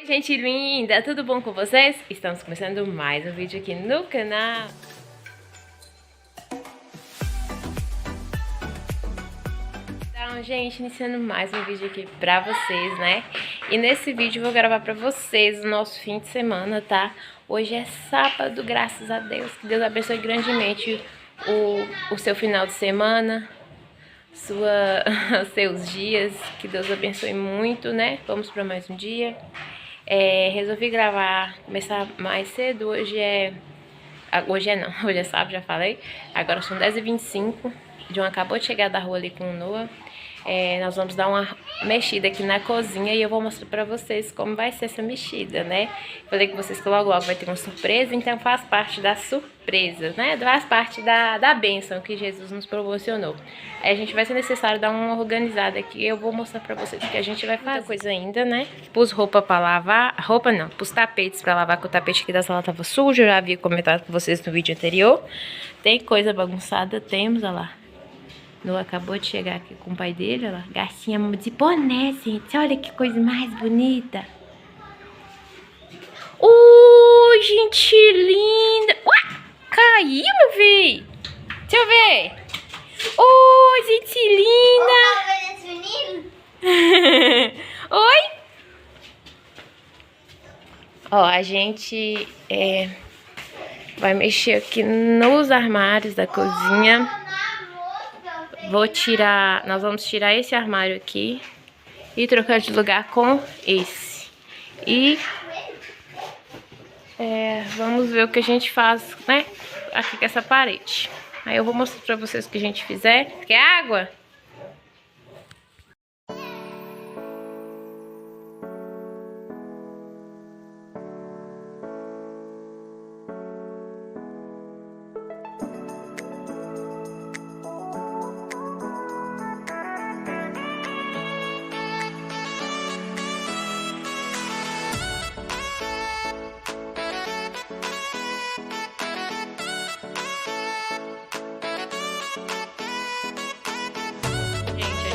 Gente linda, tudo bom com vocês? Estamos começando mais um vídeo aqui no canal. Então, gente, iniciando mais um vídeo aqui pra vocês, né? E nesse vídeo eu vou gravar pra vocês o nosso fim de semana, tá? Hoje é sábado, graças a Deus. Que Deus abençoe grandemente o seu final de semana, seus dias. Que Deus abençoe muito, né? Vamos pra mais um dia. Resolvi gravar, começar mais cedo. Hoje é sábado, já falei. Agora são 10h25. John acabou de chegar da rua ali com o Noah. Nós vamos dar uma mexida aqui na cozinha e eu vou mostrar pra vocês como vai ser essa mexida, né? Falei com vocês que logo vai ter uma surpresa, então faz parte da surpresa, né? Faz parte da bênção que Jesus nos proporcionou. Aí a gente vai ser necessário dar uma organizada aqui. Eu vou mostrar pra vocês o que a gente vai fazer. Muita coisa ainda, né? Pus roupa pra lavar, pus tapetes pra lavar, que o tapete aqui da sala tava sujo. Eu já havia comentado com vocês no vídeo anterior. Tem coisa bagunçada, temos, olha lá. Noah acabou de chegar aqui com o pai dele, olha lá. Gatinha de boné, gente. Olha que coisa mais bonita. Gente linda. Ué, caiu, meu filho? Deixa eu ver. Gente linda. Oi? Ó, a gente vai mexer aqui nos armários da cozinha. Nós vamos tirar esse armário aqui e trocar de lugar com esse. E vamos ver o que a gente faz, né, aqui com essa parede. Aí eu vou mostrar pra vocês o que a gente fizer. Quer água?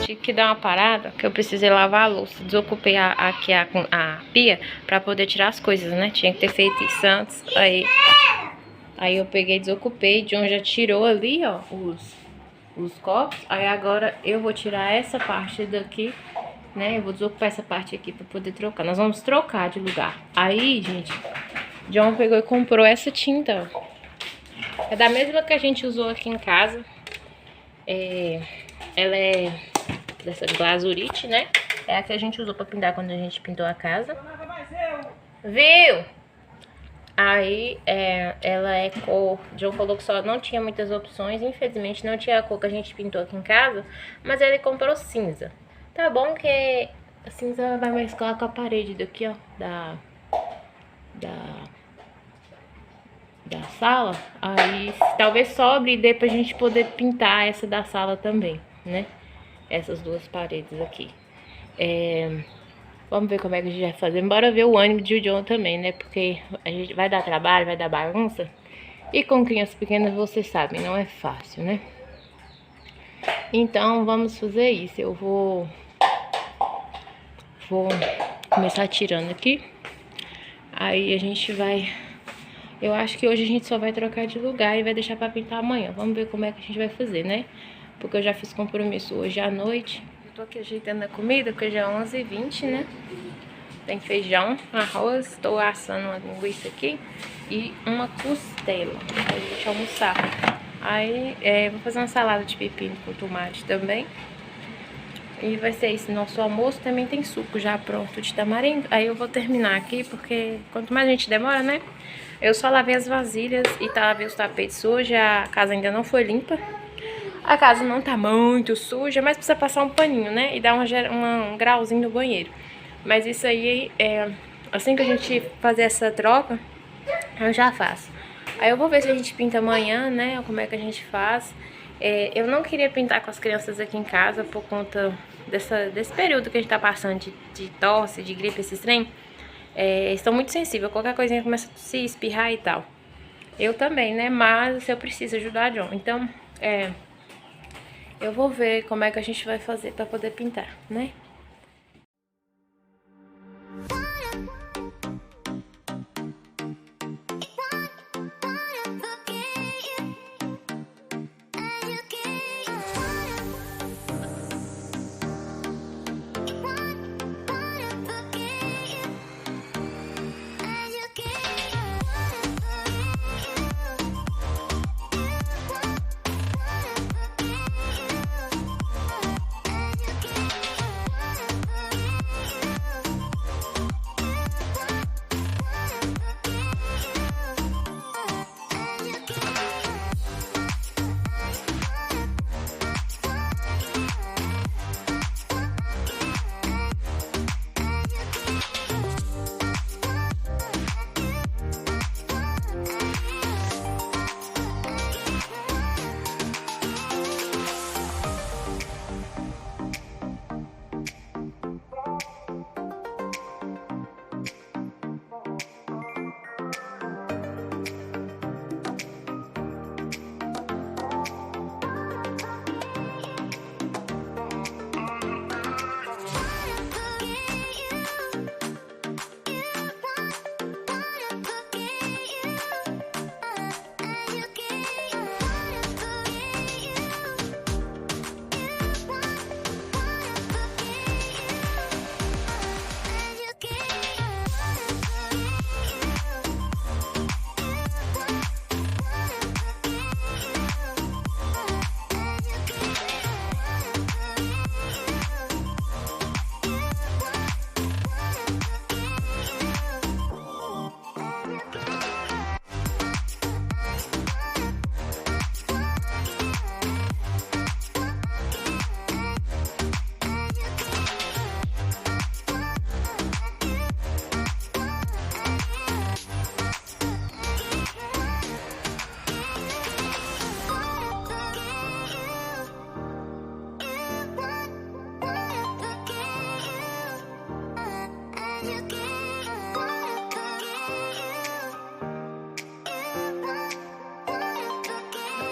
Tive que dar uma parada, que eu precisei lavar a louça. Desocupei aqui a pia pra poder tirar as coisas, né? Tinha que ter feito isso antes. Aí eu peguei, desocupei. John já tirou ali, ó, os copos. Aí agora eu vou tirar essa parte daqui, né? Eu vou desocupar essa parte aqui pra poder trocar. Nós vamos trocar de lugar. Aí, gente, John pegou e comprou essa tinta, ó. É da mesma que a gente usou aqui em casa. Ela é dessa glazurite, né? É a que a gente usou pra pintar quando a gente pintou a casa. Viu? Aí, ela é cor... John falou que só não tinha muitas opções. Infelizmente, não tinha a cor que a gente pintou aqui em casa. Mas ele comprou cinza. Tá bom que a cinza vai mesclar com a parede daqui, ó. Da sala. Aí, talvez sobre e dê pra gente poder pintar essa da sala também, né? Essas duas paredes aqui. Vamos ver como é que a gente vai fazer. Bora ver o ânimo de John também, né? Porque a gente vai dar trabalho, vai dar bagunça. E com crianças pequenas, vocês sabem, não é fácil, né? Então, vamos fazer isso. Eu vou começar tirando aqui. Aí a gente vai... Eu acho que hoje a gente só vai trocar de lugar e vai deixar pra pintar amanhã. Vamos ver como é que a gente vai fazer, né? Porque eu já fiz compromisso hoje à noite. Eu tô aqui ajeitando a comida, porque já é 11h20, né? Tem feijão, arroz, tô assando uma linguiça aqui e uma costela pra gente almoçar. Aí, vou fazer uma salada de pepino com tomate também. E vai ser isso, nosso almoço. Também tem suco já pronto de tamarindo. Aí eu vou terminar aqui, porque quanto mais a gente demora, né? Eu só lavei as vasilhas e lavei os tapetes sujos. A casa ainda não foi limpa. A casa não tá muito suja, mas precisa passar um paninho, né? E dar um grauzinho no banheiro. Mas isso aí, assim que a gente fazer essa troca, eu já faço. Aí eu vou ver se a gente pinta amanhã, né? Como é que a gente faz. Eu não queria pintar com as crianças aqui em casa por conta desse período que a gente tá passando de tosse, de gripe, esses trem. Estão muito sensíveis. Qualquer coisinha começa a se espirrar e tal. Eu também, né? Mas eu preciso ajudar a John. Então, eu vou ver como é que a gente vai fazer pra poder pintar, né?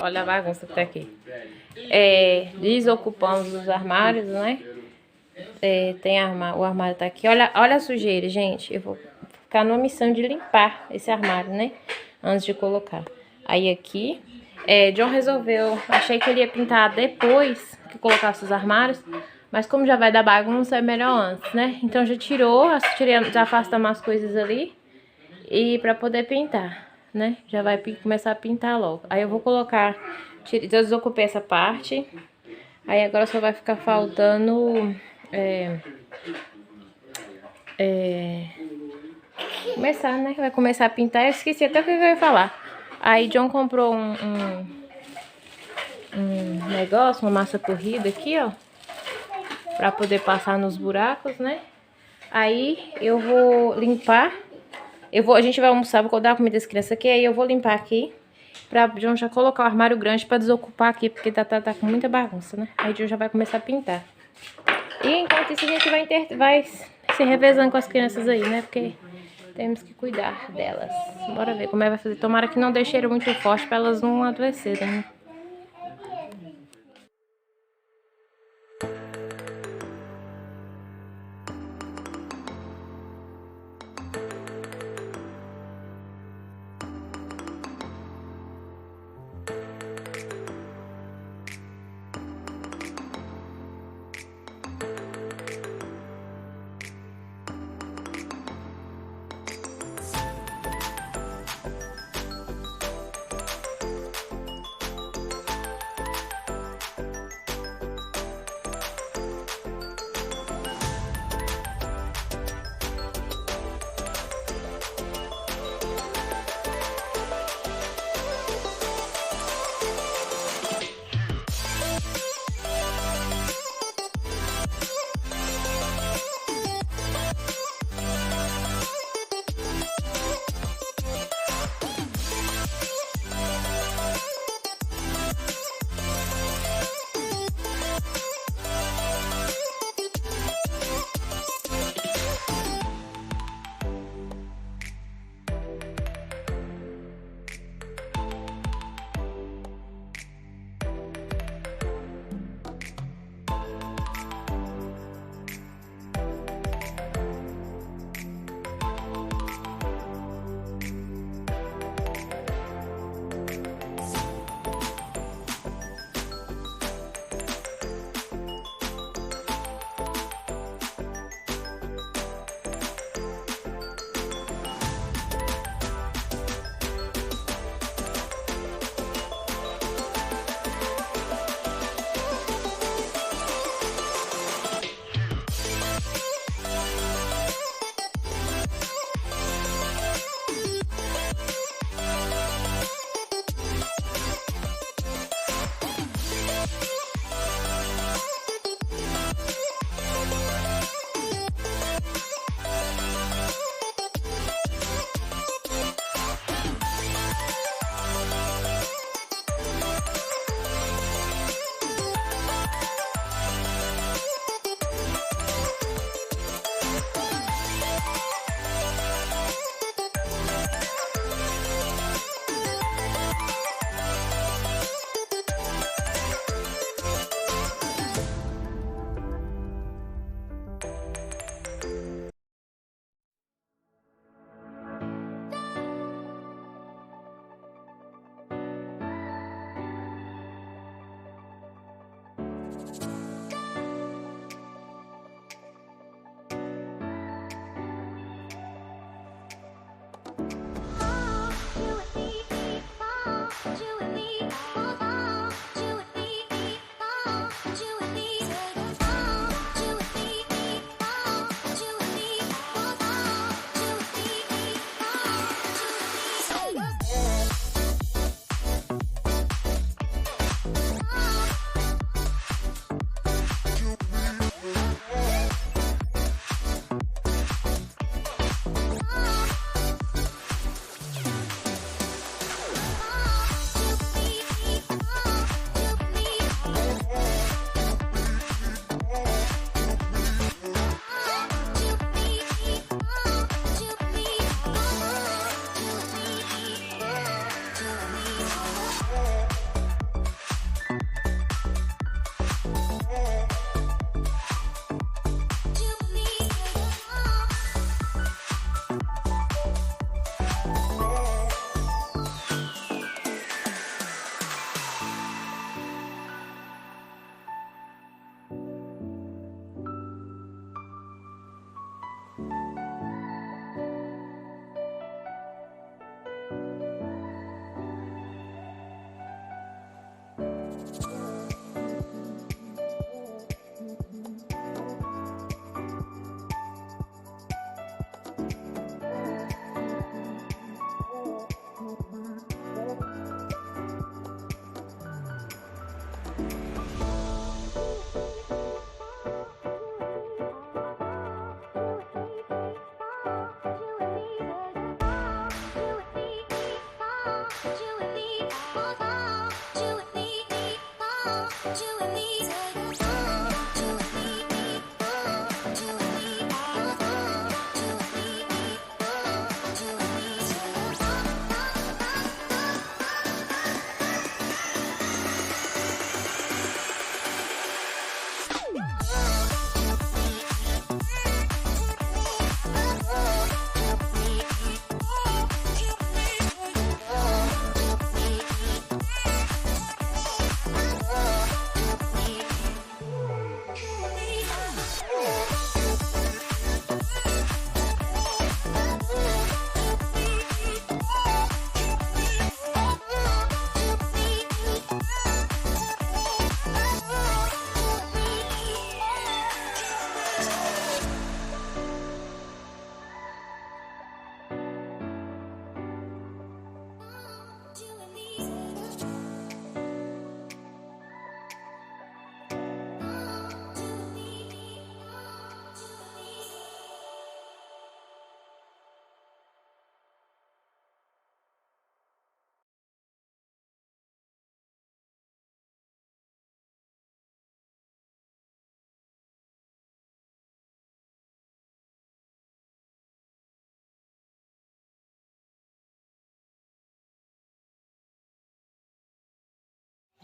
Olha a bagunça que tá aqui. Desocupamos os armários, né? O armário tá aqui. Olha a sujeira, gente. Eu vou ficar numa missão de limpar esse armário, né? Antes de colocar. Aí aqui, John resolveu... Achei que ele ia pintar depois que colocasse os armários. Mas como já vai dar bagunça, é melhor antes, né? Então já já afastamos as coisas ali. E pra poder pintar, né? Já vai começar a pintar logo. Aí eu vou colocar... Desocupei essa parte. Aí agora só vai ficar faltando... começar, né? Vai começar a pintar. Eu esqueci até o que eu ia falar. Aí John comprou um negócio, uma massa corrida aqui, ó. Pra poder passar nos buracos, né? Aí eu vou limpar. A gente vai almoçar, vou dar a comida das crianças aqui. Aí eu vou limpar aqui. Pra John já colocar o armário grande pra desocupar aqui. Porque tá com muita bagunça, né? Aí John já vai começar a pintar. E enquanto isso a gente vai se revezando com as crianças aí, né? Porque temos que cuidar delas. Bora ver como é que vai fazer. Tomara que não deixe cheiro muito forte pra elas não adoecerem, né?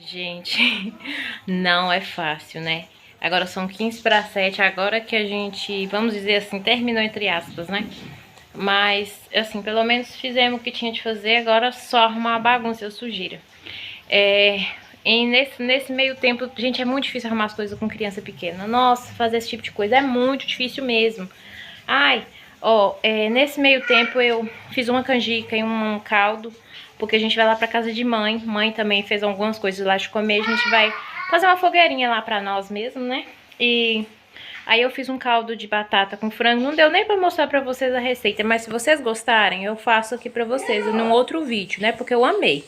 Gente, não é fácil, né? Agora são 15 para 7, agora que a gente, vamos dizer assim, terminou entre aspas, né? Mas, assim, pelo menos fizemos o que tinha de fazer, agora só arrumar a bagunça e a sujeira. E nesse meio tempo, gente, é muito difícil arrumar as coisas com criança pequena. Nossa, fazer esse tipo de coisa é muito difícil mesmo. Ai, ó, nesse meio tempo eu fiz uma canjica e um caldo, porque a gente vai lá pra casa de mãe. Mãe também fez algumas coisas lá de comer, a gente vai fazer uma fogueirinha lá pra nós mesmo, né? E aí eu fiz um caldo de batata com frango, não deu nem pra mostrar pra vocês a receita, mas se vocês gostarem, eu faço aqui pra vocês num outro vídeo, né? Porque eu amei.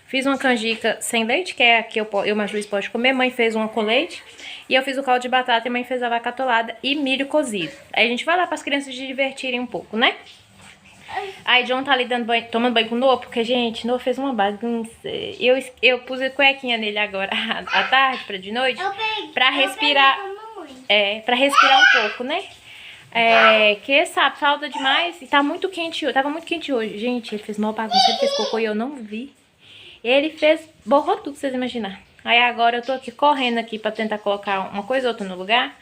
Fiz uma canjica sem leite, que é a que eu e o Luiz pode comer. Mãe fez uma com leite. E eu fiz o caldo de batata e mãe fez a vaca atolada e milho cozido. Aí a gente vai lá para as crianças se divertirem um pouco, né? Aí John tá ali dando banho, tomando banho com o Noah, porque, gente, Noah fez uma bagunça. Eu pus a cuequinha nele agora à tarde, pra de noite, pra respirar. Pra respirar um pouco, né? Que sabe, falta demais. E tá muito quente hoje. Tava muito quente hoje. Gente, ele fez mal bagunça, ele fez cocô e eu não vi. Ele fez, borrou tudo, vocês imaginarem. Aí agora eu tô aqui correndo aqui pra tentar colocar uma coisa ou outra no lugar,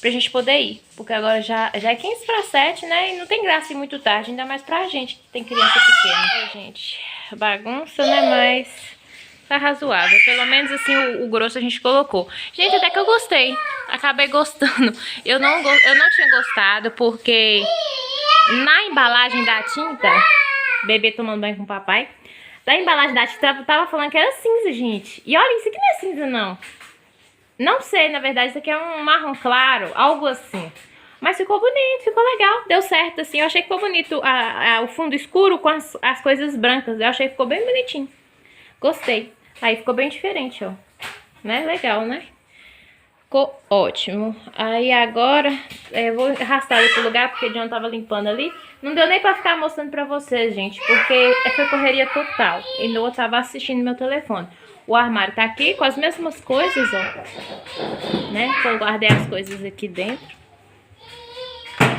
pra gente poder ir. Porque agora já é 15 para 7, né? E não tem graça ir muito tarde, ainda mais pra gente que tem criança pequena. Gente, bagunça, né? Mas tá razoável. Pelo menos assim o grosso a gente colocou. Gente, até que eu gostei. Acabei gostando. Eu não tinha gostado porque na embalagem da tinta, bebê tomando banho com o papai, da embalagem da tinta tava falando que era cinza, gente. E olha, isso aqui não é cinza, não. Não sei, na verdade, isso aqui é um marrom claro, algo assim. Mas ficou bonito, ficou legal, deu certo, assim. Eu achei que ficou bonito o fundo escuro com as coisas brancas. Eu achei que ficou bem bonitinho. Gostei. Aí ficou bem diferente, ó. Né? Legal, né? Ficou ótimo. Aí agora, eu vou arrastar ele pro lugar, porque o John tava limpando ali. Não deu nem pra ficar mostrando pra vocês, gente, porque foi correria total. E Noah tava assistindo meu telefone. O armário tá aqui com as mesmas coisas, ó. Né? Eu guardei as coisas aqui dentro.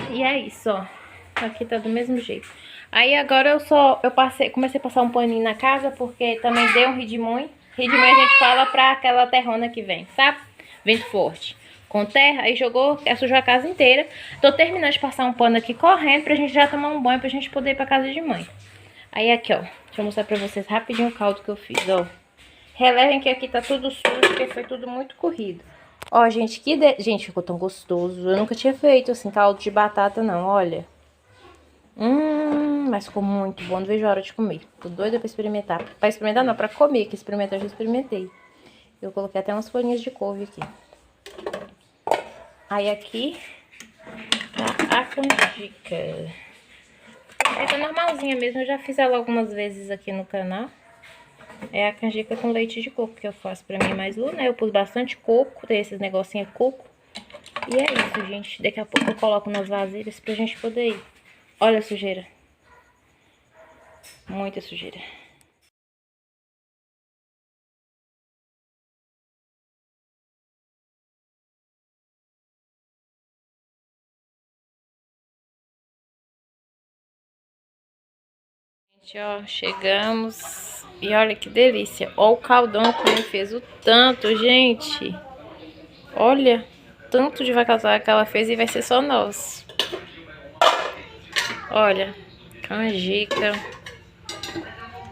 E é isso, ó. Aqui tá do mesmo jeito. Aí agora comecei a passar um paninho na casa, porque também deu um redemoinho. Redemoinho a gente fala pra aquela terrona que vem, sabe? Vento forte. Com terra, aí sujou a casa inteira. Tô terminando de passar um pano aqui correndo pra gente já tomar um banho, pra gente poder ir pra casa de mãe. Aí aqui, ó. Deixa eu mostrar pra vocês rapidinho o caldo que eu fiz, ó. Relevem que aqui tá tudo sujo, porque foi tudo muito corrido. Ó, gente, gente, ficou tão gostoso. Eu nunca tinha feito, assim, caldo de batata, não, olha. Mas ficou muito bom, não vejo a hora de comer. Tô doida pra experimentar. Pra experimentar não, pra comer, que experimentar eu já experimentei. Eu coloquei até umas folhinhas de couve aqui. Aí aqui tá a canjica. Essa é normalzinha mesmo, eu já fiz ela algumas vezes aqui no canal. É a canjica com leite de coco que eu faço pra mim mais Lu, né? Eu pus bastante coco, tem esses negocinhos é coco. E é isso, gente. Daqui a pouco eu coloco nas vasilhas pra gente poder ir. Olha a sujeira. Muita sujeira. Gente, ó, chegamos. E olha que delícia. Ó o caldão que ele fez. O tanto, gente. Olha, tanto de vaca atolada que ela fez e vai ser só nosso. Olha, canjica.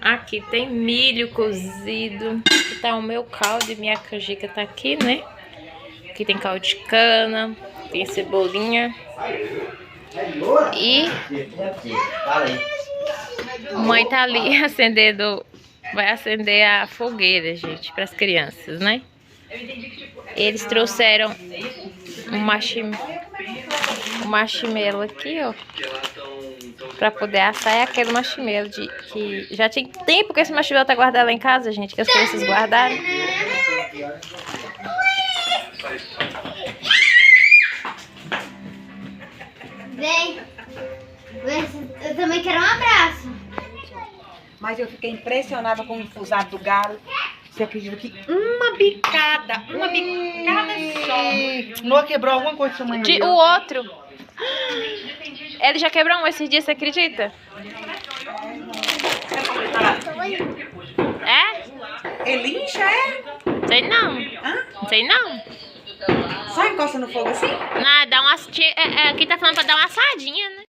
Aqui tem milho cozido. Aqui tá o meu caldo e minha canjica tá aqui, né? Aqui tem caldo de cana, tem cebolinha. E mãe tá ali acendendo, vai acender a fogueira, gente, para as crianças, né? Eles trouxeram um marshmallow aqui, ó, pra poder assar. É aquele marshmallow que já tinha tempo que esse marshmallow tá guardado lá em casa, gente, que as crianças guardaram. Vem, eu também quero um abraço. Mas eu fiquei impressionada com o enfusado do galo. Você acredita que uma bicada só. Noah quebrou alguma coisa sua mãe? O outro. Ele já quebrou um esses dias, você acredita? É? Ele incha, é? Sei não. Hã? Sei não. Só encosta no fogo assim? Não, dá uma... Aqui tá falando pra dar uma assadinha, né?